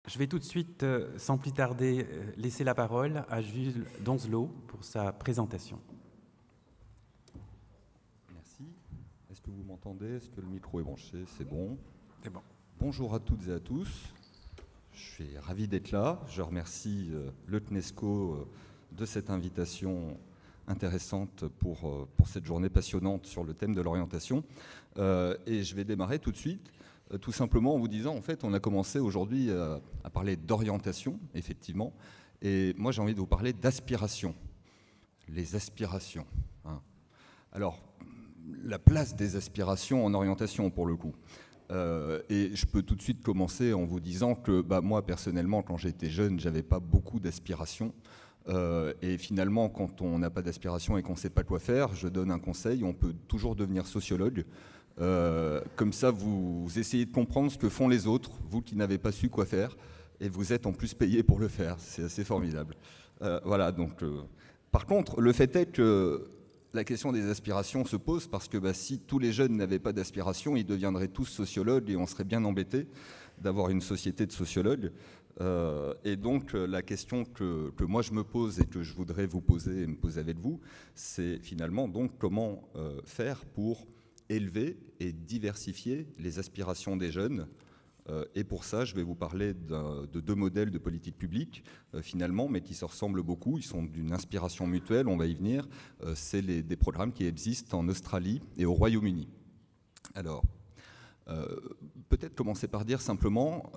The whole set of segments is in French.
Je vais tout de suite, sans plus tarder, laisser la parole à Jules Donzelot pour sa présentation. Merci. Est-ce que vous m'entendez? Est-ce que le micro est branché? C'est bon. C'est bon. Bonjour à toutes et à tous. Je suis ravi d'être là. Je remercie le CNESCO de cette invitation intéressante pour cette journée passionnante sur le thème de l'orientation. Et je vais démarrer tout de suite, tout simplement en vous disant, en fait, on a commencé aujourd'hui à parler d'orientation, effectivement, et moi j'ai envie de vous parler d'aspiration. Les aspirations. Hein. Alors, la place des aspirations en orientation, pour le coup. Et je peux tout de suite commencer en vous disant que moi, personnellement, quand j'étais jeune, j'avais pas beaucoup d'aspirations. Et finalement, quand on n'a pas d'aspiration et qu'on ne sait pas quoi faire, je donne un conseil, on peut toujours devenir sociologue. Comme ça, vous essayez de comprendre ce que font les autres, vous qui n'avez pas su quoi faire, et vous êtes en plus payé pour le faire. C'est assez formidable. Voilà, donc, par contre, le fait est que la question des aspirations se pose parce que si tous les jeunes n'avaient pas d'aspiration, ils deviendraient tous sociologues et on serait bien embêtés d'avoir une société de sociologues. Et donc la question que moi je me pose et que je voudrais vous poser et me poser avec vous, c'est finalement donc comment faire pour élever et diversifier les aspirations des jeunes. Et pour ça, je vais vous parler de deux modèles de politique publique, finalement, mais qui se ressemblent beaucoup. Ils sont d'une inspiration mutuelle, on va y venir. C'est des programmes qui existent en Australie et au Royaume-Uni. Alors, peut-être commencer par dire simplement,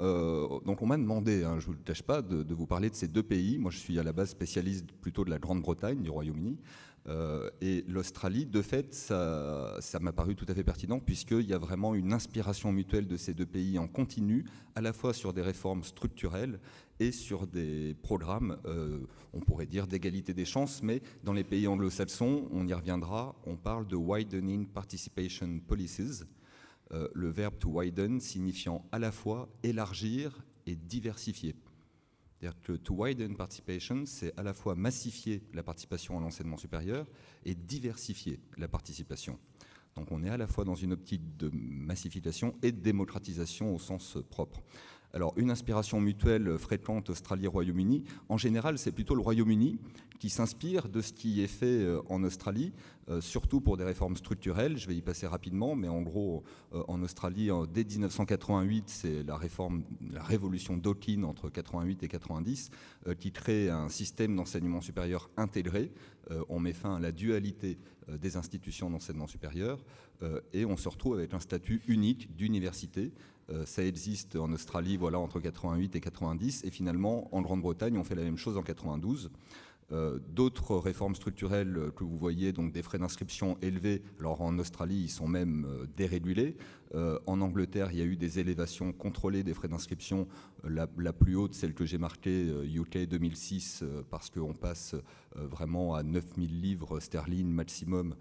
donc on m'a demandé, je ne vous le cache pas, de vous parler de ces deux pays. Moi, je suis à la base spécialiste plutôt de la Grande-Bretagne, du Royaume-Uni. Et l'Australie, de fait, ça m'a paru tout à fait pertinent puisqu'il y a vraiment une inspiration mutuelle de ces deux pays en continu, à la fois sur des réformes structurelles et sur des programmes, on pourrait dire, d'égalité des chances, mais dans les pays anglo-saxons, on y reviendra, on parle de widening participation policies, le verbe to widen signifiant à la fois élargir et diversifier. C'est-à-dire que to widen participation, c'est à la fois massifier la participation à l'enseignement supérieur et diversifier la participation. Donc on est à la fois dans une optique de massification et de démocratisation au sens propre. Alors une inspiration mutuelle fréquente Australie-Royaume-Uni, en général c'est plutôt le Royaume-Uni qui s'inspire de ce qui est fait en Australie, surtout pour des réformes structurelles. Je vais y passer rapidement, mais en gros, en Australie, dès 1988, c'est la révolution Dawkins entre 88 et 90, qui crée un système d'enseignement supérieur intégré. On met fin à la dualité des institutions d'enseignement supérieur et on se retrouve avec un statut unique d'université. Ça existe en Australie entre 88 et 90, et finalement, en Grande-Bretagne, on fait la même chose en 92. D'autres réformes structurelles que vous voyez, donc des frais d'inscription élevés, alors en Australie, ils sont même dérégulés. En Angleterre, il y a eu des élévations contrôlées des frais d'inscription. La plus haute, celle que j'ai marquée, UK 2006, parce qu'on passe vraiment à 9000 livres sterling maximum.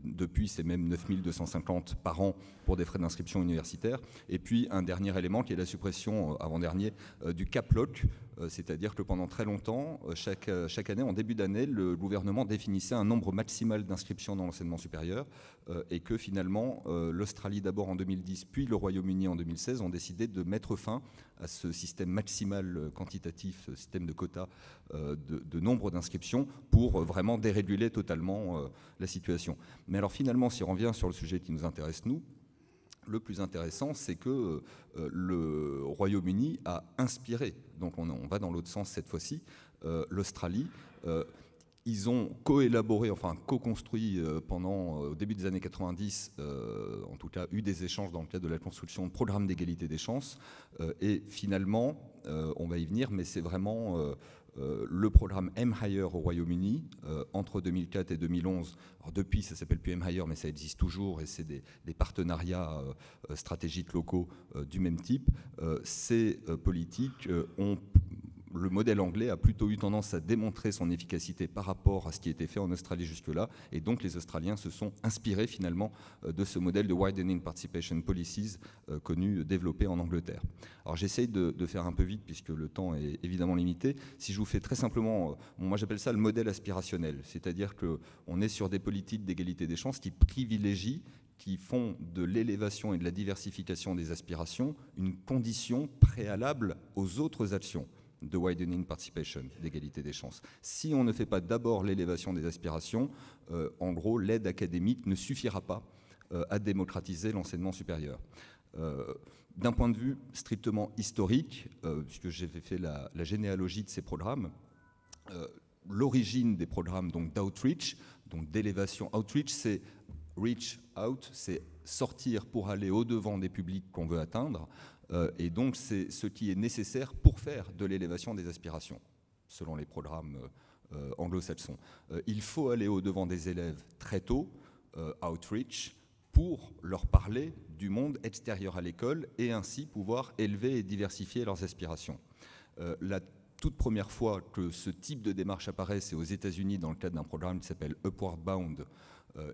Depuis, c'est même 9250 par an pour des frais d'inscription universitaire. Et puis, un dernier élément qui est la suppression, avant-dernier, du cap lock, c'est-à-dire que pendant très longtemps, chaque année, en début d'année, le gouvernement définissait un nombre maximal d'inscriptions dans l'enseignement supérieur et que finalement, l'Australie d'abord en 2010, puis le Royaume-Uni en 2016 ont décidé de mettre fin à ce système maximal quantitatif, ce système de quotas de nombre d'inscriptions pour vraiment déréguler totalement la situation. Mais alors finalement, si on revient sur le sujet qui nous intéresse, nous, le plus intéressant, c'est que le Royaume-Uni a inspiré, donc on va dans l'autre sens cette fois-ci, l'Australie. Ils ont co-élaboré, enfin co-construit au début des années 90, en tout cas eu des échanges dans le cadre de la construction de programmes d'égalité des chances. Et finalement, on va y venir, mais c'est vraiment le programme M-Hire au Royaume-Uni entre 2004 et 2011. Alors depuis, ça s'appelle plus M-Hire, mais ça existe toujours et c'est des partenariats stratégiques locaux du même type. Ces politiques ont le modèle anglais a plutôt eu tendance à démontrer son efficacité par rapport à ce qui était fait en Australie jusque-là, et donc les Australiens se sont inspirés finalement de ce modèle de Widening Participation Policies connu, développé en Angleterre. Alors j'essaye de faire un peu vite puisque le temps est évidemment limité. Si je vous fais très simplement, moi j'appelle ça le modèle aspirationnel, c'est-à-dire qu'on est sur des politiques d'égalité des chances qui privilégient, qui font de l'élévation et de la diversification des aspirations une condition préalable aux autres actions de widening participation, d'égalité des chances. Si on ne fait pas d'abord l'élévation des aspirations, en gros, l'aide académique ne suffira pas à démocratiser l'enseignement supérieur. D'un point de vue strictement historique, puisque j'ai fait la généalogie de ces programmes, l'origine des programmes d'outreach, donc d'élévation. Outreach, c'est reach out, c'est sortir pour aller au-devant des publics qu'on veut atteindre, et donc c'est ce qui est nécessaire pour faire de l'élévation des aspirations, selon les programmes anglo-saxons. Il faut aller au-devant des élèves très tôt, outreach, pour leur parler du monde extérieur à l'école et ainsi pouvoir élever et diversifier leurs aspirations. La toute première fois que ce type de démarche apparaît, c'est aux États-Unis dans le cadre d'un programme qui s'appelle Upward Bound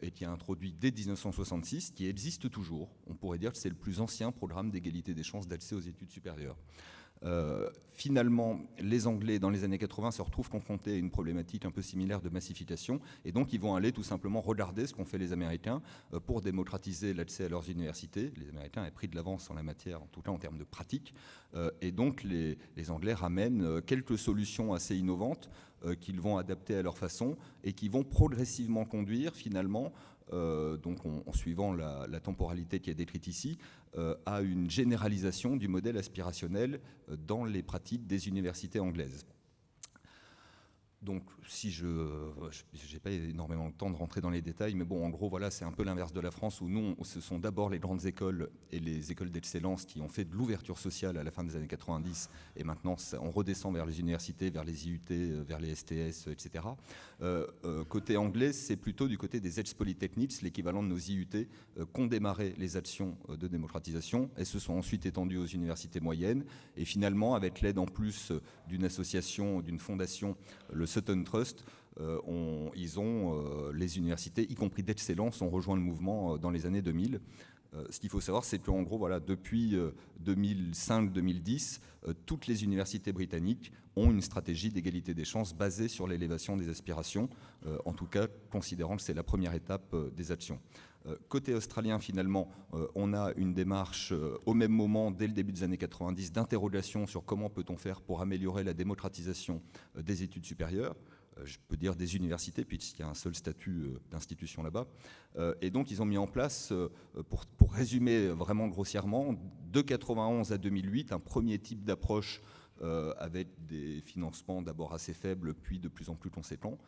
et qui a introduit dès 1966, qui existe toujours. On pourrait dire que c'est le plus ancien programme d'égalité des chances d'accès aux études supérieures. Finalement, les Anglais, dans les années 80, se retrouvent confrontés à une problématique un peu similaire de massification, et donc ils vont aller tout simplement regarder ce qu'ont fait les Américains pour démocratiser l'accès à leurs universités. Les Américains avaient pris de l'avance en la matière, en tout cas en termes de pratique, et donc les Anglais ramènent quelques solutions assez innovantes qu'ils vont adapter à leur façon, et qui vont progressivement conduire finalement, donc en suivant la temporalité qui est décrite ici, à une généralisation du modèle aspirationnel dans les pratiques des universités anglaises. Donc, si je n'ai pas énormément de temps de rentrer dans les détails, mais bon, en gros, voilà, c'est un peu l'inverse de la France, où nous, ce sont d'abord les grandes écoles et les écoles d'excellence qui ont fait de l'ouverture sociale à la fin des années 90, et maintenant, on redescend vers les universités, vers les IUT, vers les STS, etc. Côté anglais, c'est plutôt du côté des Edge Polytechnics, l'équivalent de nos IUT, qu'ont démarré les actions de démocratisation, et se sont ensuite étendues aux universités moyennes, et finalement, avec l'aide en plus d'une association, d'une fondation, le Sutton Trust, les universités, y compris d'excellence, ont rejoint le mouvement dans les années 2000. Ce qu'il faut savoir, c'est qu'en gros, voilà, depuis 2005-2010, toutes les universités britanniques ont une stratégie d'égalité des chances basée sur l'élévation des aspirations, en tout cas considérant que c'est la première étape des actions. Côté australien, finalement, on a une démarche au même moment, dès le début des années 90, d'interrogation sur comment peut-on faire pour améliorer la démocratisation des études supérieures. Je peux dire des universités, puisqu'il y a un seul statut d'institution là-bas. Et donc, ils ont mis en place, pour résumer vraiment grossièrement, de 91 à 2008, un premier type d'approche avec des financements d'abord assez faibles, puis de plus en plus conséquents.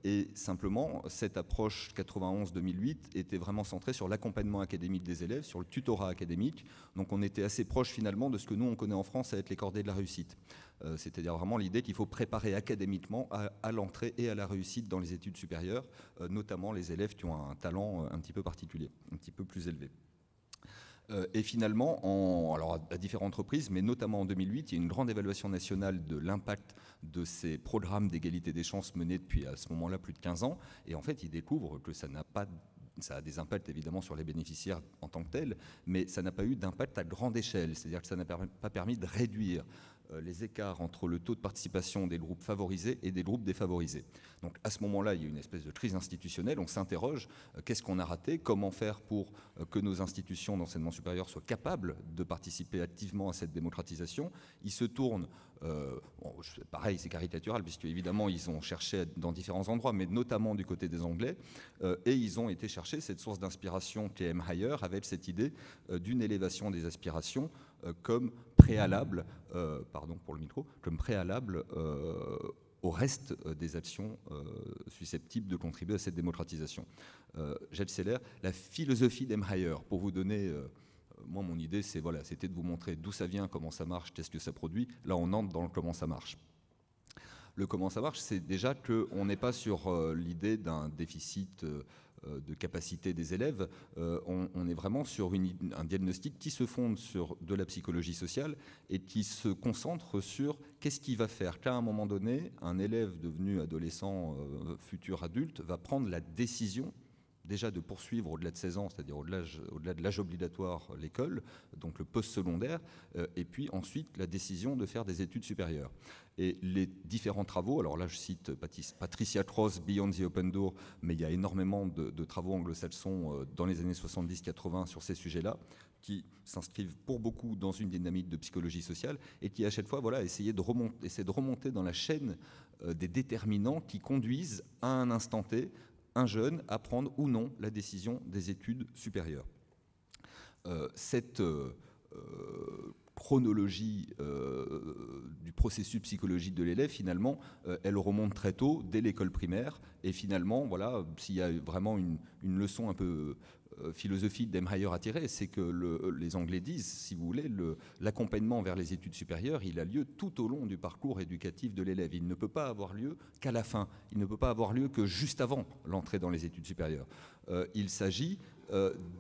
Et simplement, cette approche 91-2008 était vraiment centrée sur l'accompagnement académique des élèves, sur le tutorat académique. Donc on était assez proche finalement de ce que nous on connaît en France avec les cordées de la réussite. C'est-à-dire vraiment l'idée qu'il faut préparer académiquement à l'entrée et à la réussite dans les études supérieures, notamment les élèves qui ont un talent un petit peu particulier, un petit peu plus élevé. Et finalement, alors à différentes reprises, mais notamment en 2008, il y a une grande évaluation nationale de l'impact de ces programmes d'égalité des chances menés depuis à ce moment-là plus de 15 ans. Et en fait, ils découvrent que ça a des impacts évidemment sur les bénéficiaires en tant que tels, mais ça n'a pas eu d'impact à grande échelle. C'est-à-dire que ça n'a pas permis de réduire les écarts entre le taux de participation des groupes favorisés et des groupes défavorisés. Donc à ce moment-là, il y a une espèce de crise institutionnelle, on s'interroge, qu'est-ce qu'on a raté, comment faire pour que nos institutions d'enseignement supérieur soient capables de participer activement à cette démocratisation. Ils se tournent, pareil c'est caricatural, puisque évidemment ils ont cherché dans différents endroits, mais notamment du côté des Anglais, et ils ont été chercher cette source d'inspiration qui est M. Higher, avec cette idée d'une élévation des aspirations comme préalable, comme préalable au reste des actions susceptibles de contribuer à cette démocratisation. J'accélère. La philosophie d'M. Higher, pour vous donner, moi mon idée c'était de vous montrer d'où ça vient, comment ça marche, qu'est-ce que ça produit. Là on entre dans le comment ça marche. Le comment ça marche, c'est déjà qu'on n'est pas sur l'idée d'un déficit de capacité des élèves, on est vraiment sur un diagnostic qui se fonde sur de la psychologie sociale et qui se concentre sur qu'est-ce qui va faire qu'à un moment donné, un élève devenu adolescent, futur adulte, va prendre la décision déjà de poursuivre au-delà de 16 ans, c'est-à-dire au-delà de l'âge obligatoire, l'école, donc le post-secondaire, et puis ensuite la décision de faire des études supérieures. Et les différents travaux, alors là je cite Patricia Cross, Beyond the Open Door, mais il y a énormément de travaux anglo-saxons dans les années 70-80 sur ces sujets-là, qui s'inscrivent pour beaucoup dans une dynamique de psychologie sociale et qui à chaque fois essaient de remonter dans la chaîne des déterminants qui conduisent à un instant T un jeune à prendre ou non la décision des études supérieures. Cette chronologie du processus psychologique de l'élève, finalement, elle remonte très tôt, dès l'école primaire, et finalement, voilà, s'il y a vraiment une leçon un peu philosophique d'Emhyer à tirer, c'est que les Anglais disent, si vous voulez, l'accompagnement vers les études supérieures, il a lieu tout au long du parcours éducatif de l'élève. Il ne peut pas avoir lieu qu'à la fin. Il ne peut pas avoir lieu que juste avant l'entrée dans les études supérieures. Il s'agit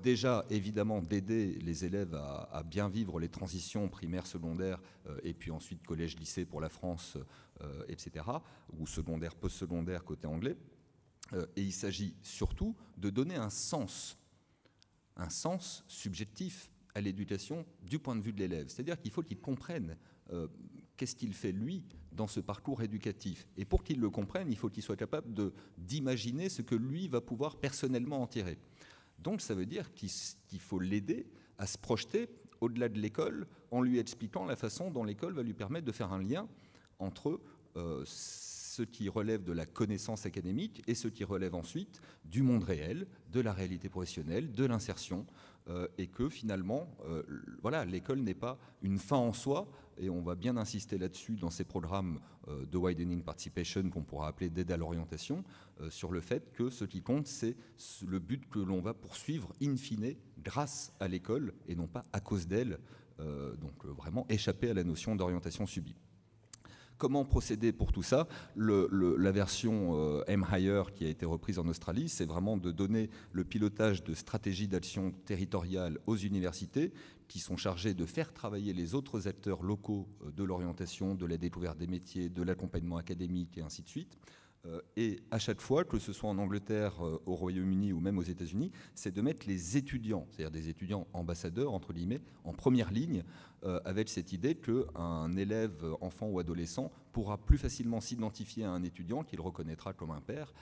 déjà, évidemment, d'aider les élèves à bien vivre les transitions primaires, secondaires, et puis ensuite collège, lycée pour la France, etc., ou secondaire, post-secondaire côté anglais. Et il s'agit surtout de donner un sens subjectif à l'éducation du point de vue de l'élève. C'est-à-dire qu'il faut qu'il comprenne qu'est-ce qu'il fait, lui, dans ce parcours éducatif. Et pour qu'il le comprenne, il faut qu'il soit capable d'imaginer ce que lui va pouvoir personnellement en tirer. Donc ça veut dire qu'il faut l'aider à se projeter au-delà de l'école en lui expliquant la façon dont l'école va lui permettre de faire un lien entre ce qui relève de la connaissance académique et ce qui relève ensuite du monde réel, de la réalité professionnelle, de l'insertion, et que finalement, voilà, l'école n'est pas une fin en soi, et on va bien insister là-dessus dans ces programmes de Widening Participation qu'on pourra appeler d'aide à l'orientation, sur le fait que ce qui compte, c'est le but que l'on va poursuivre in fine grâce à l'école et non pas à cause d'elle, donc vraiment échapper à la notion d'orientation subie. Comment procéder pour tout ça? La version Emhyer qui a été reprise en Australie, c'est vraiment de donner le pilotage de stratégies d'action territoriale aux universités qui sont chargées de faire travailler les autres acteurs locaux de l'orientation, de la découverte des métiers, de l'accompagnement académique et ainsi de suite. Et à chaque fois, que ce soit en Angleterre, au Royaume-Uni ou même aux États-Unis, c'est de mettre les étudiants, c'est-à-dire des étudiants ambassadeurs, entre guillemets, en première ligne, avec cette idée qu'un élève, enfant ou adolescent, pourra plus facilement s'identifier à un étudiant qu'il reconnaîtra comme un père,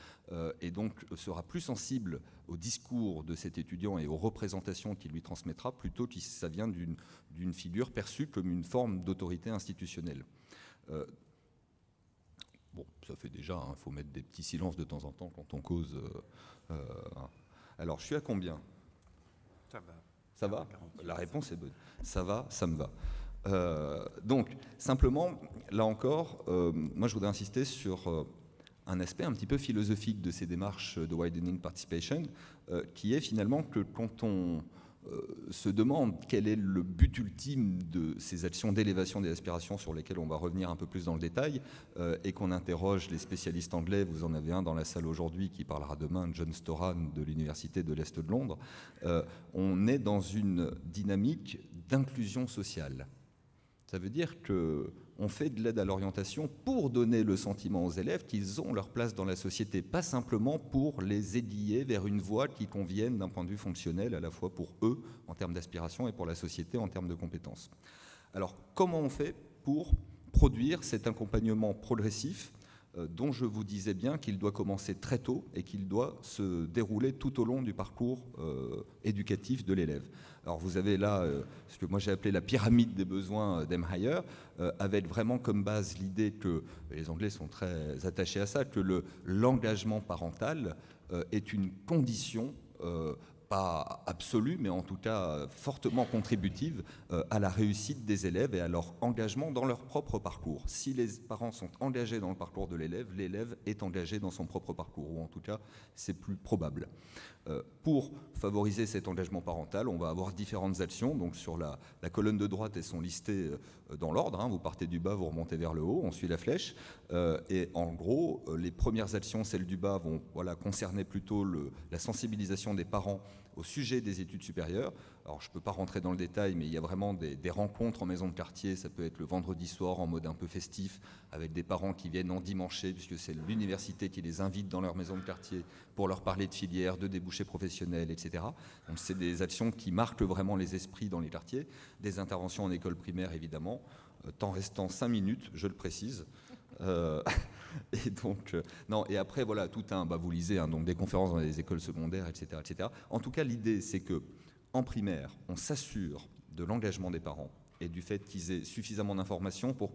et donc sera plus sensible au discours de cet étudiant et aux représentations qu'il lui transmettra, plutôt que ça vient d'une figure perçue comme une forme d'autorité institutionnelle. Bon, ça fait déjà, il faut mettre des petits silences de temps en temps quand on cause. Alors, je suis à combien? Ça va. Ça va? La réponse est bonne. Ça va, ça me va. Donc, simplement, là encore, moi je voudrais insister sur un aspect un petit peu philosophique de ces démarches de Widening Participation, qui est finalement que quand on se demande quel est le but ultime de ces actions d'élévation des aspirations sur lesquelles on va revenir un peu plus dans le détail, et qu'on interroge les spécialistes anglais, vous en avez un dans la salle aujourd'hui qui parlera demain, John Storan de l'Université de l'Est de Londres, on est dans une dynamique d'inclusion sociale. Ça veut dire qu'on fait de l'aide à l'orientation pour donner le sentiment aux élèves qu'ils ont leur place dans la société, pas simplement pour les aiguiller vers une voie qui convienne d'un point de vue fonctionnel, à la fois pour eux en termes d'aspiration et pour la société en termes de compétences. Alors, comment on fait pour produire cet accompagnement progressif dont je vous disais bien qu'il doit commencer très tôt et qu'il doit se dérouler tout au long du parcours éducatif de l'élève. Alors vous avez là ce que moi j'ai appelé la pyramide des besoins d'Emhyer, avec vraiment comme base l'idée que, et les Anglais sont très attachés à ça, que l'engagement parental est une condition pas absolue, mais en tout cas fortement contributive à la réussite des élèves et à leur engagement dans leur propre parcours. Si les parents sont engagés dans le parcours de l'élève est engagé dans son propre parcours, ou en tout cas c'est plus probable. Pour favoriser cet engagement parental, on va avoir différentes actions. Donc sur la colonne de droite, elles sont listées dans l'ordre. Vous partez du bas, vous remontez vers le haut, on suit la flèche. Et en gros, les premières actions, celles du bas, vont concerner plutôt la sensibilisation des parents au sujet des études supérieures. Alors, je ne peux pas rentrer dans le détail, mais il y a vraiment des rencontres en maison de quartier. Ça peut être le vendredi soir en mode un peu festif, avec des parents qui viennent endimancher, puisque c'est l'université qui les invite dans leur maison de quartier pour leur parler de filières, de débouchés professionnels, etc. Donc, c'est des actions qui marquent vraiment les esprits dans les quartiers. Des interventions en école primaire, évidemment, temps restant 5 minutes, je le précise. Et donc, non, et après, voilà, tout un, vous lisez, hein, donc des conférences dans les écoles secondaires, etc., etc. En tout cas, l'idée, c'est que en primaire, on s'assure de l'engagement des parents et du fait qu'ils aient suffisamment d'informations pour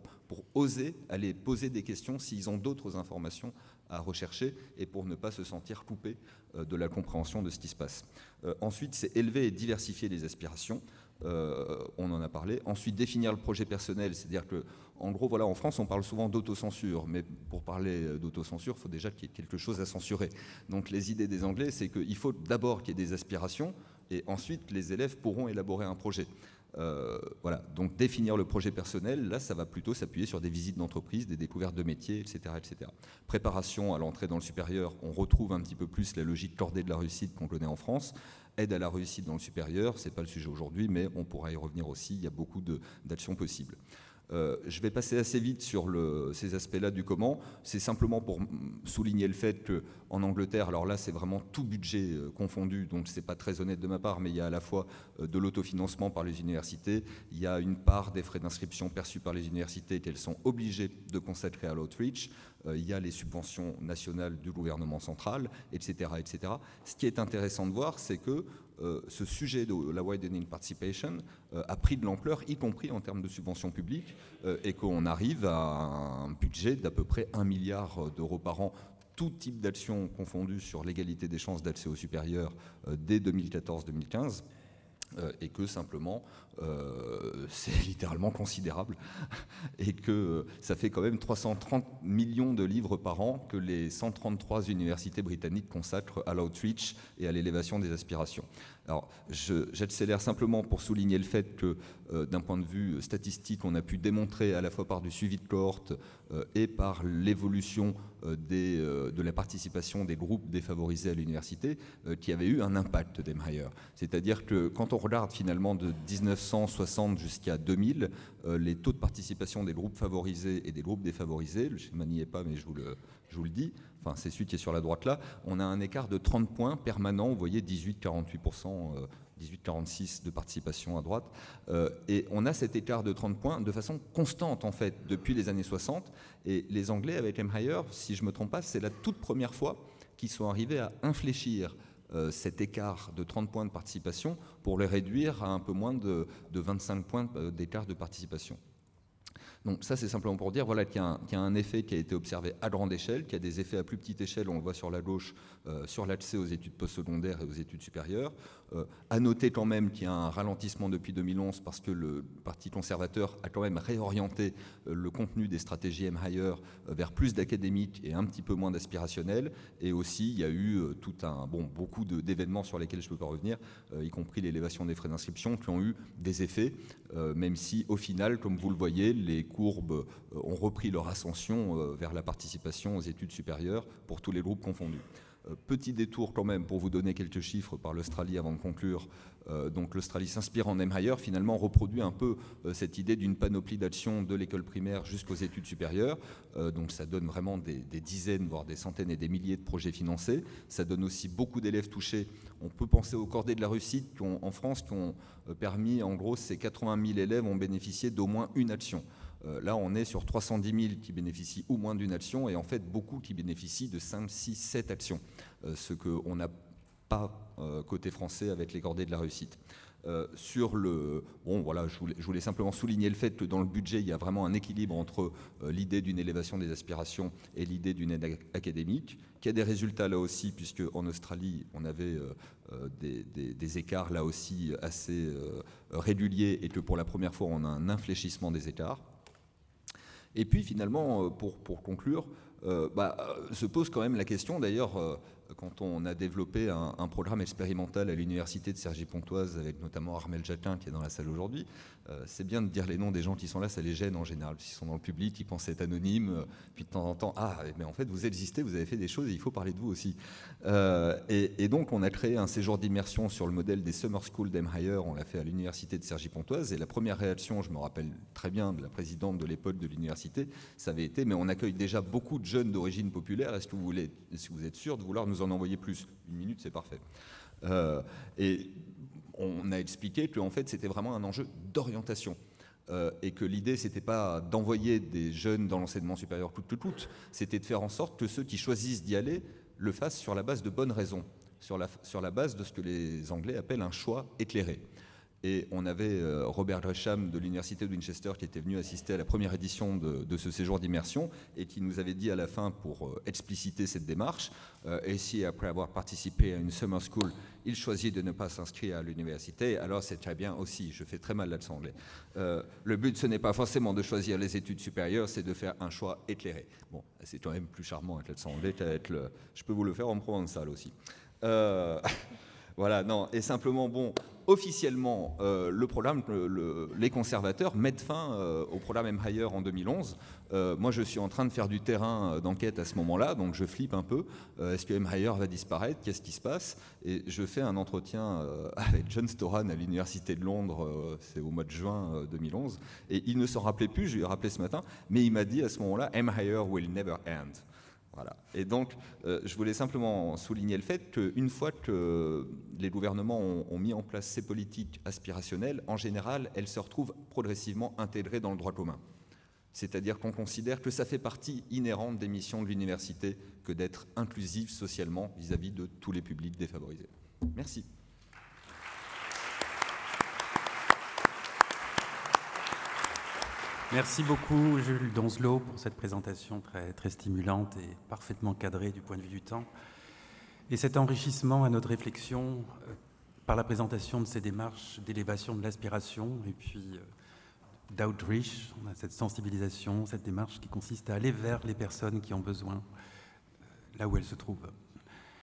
oser aller poser des questions s'ils ont d'autres informations à rechercher et pour ne pas se sentir coupés de la compréhension de ce qui se passe. Ensuite, c'est élever et diversifier les aspirations. On en a parlé. Ensuite, définir le projet personnel, c'est-à-dire que, en gros, voilà, en France, on parle souvent d'autocensure, mais pour parler d'autocensure, il faut déjà qu'il y ait quelque chose à censurer. Donc, les idées des Anglais, c'est qu'il faut d'abord qu'il y ait des aspirations, et ensuite, les élèves pourront élaborer un projet. Voilà, donc définir le projet personnel, là, ça va plutôt s'appuyer sur des visites d'entreprise, des découvertes de métiers, etc., etc. Préparation à l'entrée dans le supérieur, on retrouve un petit peu plus la logique cordée de la réussite qu'on connaît en France. Aide à la réussite dans le supérieur, ce n'est pas le sujet aujourd'hui, mais on pourra y revenir aussi, il y a beaucoup d'actions possibles. Je vais passer assez vite sur ces aspects-là du comment. C'est simplement pour souligner le fait qu'en Angleterre, alors là c'est vraiment tout budget confondu, donc c'est pas très honnête de ma part, mais il y a à la fois de l'autofinancement par les universités, il y a une part des frais d'inscription perçus par les universités qu'elles sont obligées de consacrer à l'outreach, il y a les subventions nationales du gouvernement central, etc., etc. Ce qui est intéressant de voir, c'est que ce sujet de la widening participation a pris de l'ampleur, y compris en termes de subventions publiques, et qu'on arrive à un budget d'à peu près 1 milliard d'euros par an, tout type d'actions confondues sur l'égalité des chances d'accès au supérieur dès 2014-2015. Et que simplement, c'est littéralement considérable, et que ça fait quand même 330 millions de livres par an que les 133 universités britanniques consacrent à l'outreach et à l'élévation des aspirations. Alors, j'accélère simplement pour souligner le fait que, d'un point de vue statistique, on a pu démontrer à la fois par du suivi de cohorte et par l'évolution de la participation des groupes défavorisés à l'université qu'il y avait eu un impact d'Emhire. C'est-à-dire que quand on regarde finalement de 1960 jusqu'à 2000, les taux de participation des groupes favorisés et des groupes défavorisés, le schéma n'y est pas mais je vous le dis, enfin c'est celui qui est sur la droite là, on a un écart de 30 points permanent, vous voyez 18-48%, 18-46% de participation à droite, et on a cet écart de 30 points de façon constante en fait depuis les années 60, et les Anglais avec Emhire, si je ne me trompe pas, c'est la toute première fois qu'ils sont arrivés à infléchir cet écart de 30 points de participation pour le réduire à un peu moins de 25 points d'écart de participation. Donc ça, c'est simplement pour dire voilà, qu'il y a un effet qui a été observé à grande échelle, qu'il y a des effets à plus petite échelle, on le voit sur la gauche, sur l'accès aux études postsecondaires et aux études supérieures. À noter quand même qu'il y a un ralentissement depuis 2011 parce que le Parti conservateur a quand même réorienté le contenu des stratégies Emhire vers plus d'académiques et un petit peu moins d'aspirationnel. Et aussi, il y a eu beaucoup d'événements sur lesquels je ne peux pas revenir, y compris l'élévation des frais d'inscription, qui ont eu des effets, même si au final, comme vous le voyez, les courbes ont repris leur ascension vers la participation aux études supérieures pour tous les groupes confondus. Petit détour quand même pour vous donner quelques chiffres par l'Australie avant de conclure. Donc l'Australie s'inspire en Emhire, finalement reproduit un peu cette idée d'une panoplie d'actions de l'école primaire jusqu'aux études supérieures. Donc ça donne vraiment des dizaines, voire des centaines et des milliers de projets financés. Ça donne aussi beaucoup d'élèves touchés. On peut penser aux cordées de la réussite en France qui ont permis, en gros, ces 80 000 élèves ont bénéficié d'au moins une action. Là, on est sur 310 000 qui bénéficient au moins d'une action et en fait beaucoup qui bénéficient de 5, 6, 7 actions, ce qu'on n'a pas côté français avec les cordées de la réussite. Voilà, je voulais simplement souligner le fait que dans le budget, il y a vraiment un équilibre entre l'idée d'une élévation des aspirations et l'idée d'une aide académique, qu'il y a des résultats là aussi, puisque en Australie, on avait des écarts là aussi assez réguliers et que pour la première fois, on a un infléchissement des écarts. Et puis finalement, pour conclure, se pose quand même la question d'ailleurs, quand on a développé un programme expérimental à l'université de Cergy-Pontoise, avec notamment Armel Jacquin qui est dans la salle aujourd'hui, c'est bien de dire les noms des gens qui sont là, ça les gêne en général. S'ils sont dans le public, ils pensent être anonymes, puis de temps en temps, ah, mais en fait, vous existez, vous avez fait des choses, et il faut parler de vous aussi. Et donc, on a créé un séjour d'immersion sur le modèle des Summer School d'Emhire, on l'a fait à l'université de Cergy-Pontoise, et la première réaction, je me rappelle très bien de la présidente de l'époque de l'université, ça avait été, mais on accueille déjà beaucoup de jeunes d'origine populaire, est-ce que vous êtes sûr de vouloir nous en envoyer plus? 1 minute, c'est parfait. Et on a expliqué qu'en fait, c'était vraiment un enjeu d'orientation. Et que l'idée, c'était pas d'envoyer des jeunes dans l'enseignement supérieur coûte que coûte, c'était de faire en sorte que ceux qui choisissent d'y aller le fassent sur la base de bonnes raisons, sur la base de ce que les Anglais appellent un choix éclairé. Et on avait Robert Gresham de l'université de Winchester qui était venu assister à la première édition de ce séjour d'immersion et qui nous avait dit à la fin, pour expliciter cette démarche, et si après avoir participé à une summer school, il choisit de ne pas s'inscrire à l'université, alors c'est très bien aussi, je fais très mal l'accent anglais. Le but, ce n'est pas forcément de choisir les études supérieures, c'est de faire un choix éclairé. Bon, c'est quand même plus charmant avec l'accent anglais qu'avec le... Je peux vous le faire en provençal aussi. Voilà, non, et simplement, bon, officiellement, le programme, les conservateurs mettent fin au programme Emhire en 2011. Moi, je suis en train de faire du terrain d'enquête à ce moment-là, donc je flippe un peu. Est-ce que Emhire va disparaître? Qu'est-ce qui se passe? Et je fais un entretien avec John Storan à l'Université de Londres, c'est au mois de juin 2011, et il ne s'en rappelait plus, je lui ai rappelé ce matin, mais il m'a dit à ce moment-là, Emhire will never end. Voilà. Et donc, je voulais simplement souligner le fait qu'une fois que les gouvernements ont mis en place ces politiques aspirationnelles, en général, elles se retrouvent progressivement intégrées dans le droit commun. C'est-à-dire qu'on considère que ça fait partie inhérente des missions de l'université que d'être inclusive socialement vis-à-vis de tous les publics défavorisés. Merci. Merci beaucoup, Jules Donzelot, pour cette présentation très, très stimulante et parfaitement cadrée du point de vue du temps. Et cet enrichissement à notre réflexion par la présentation de ces démarches d'élévation de l'aspiration et puis d'outreach, on a cette sensibilisation, cette démarche qui consiste à aller vers les personnes qui ont besoin là où elles se trouvent.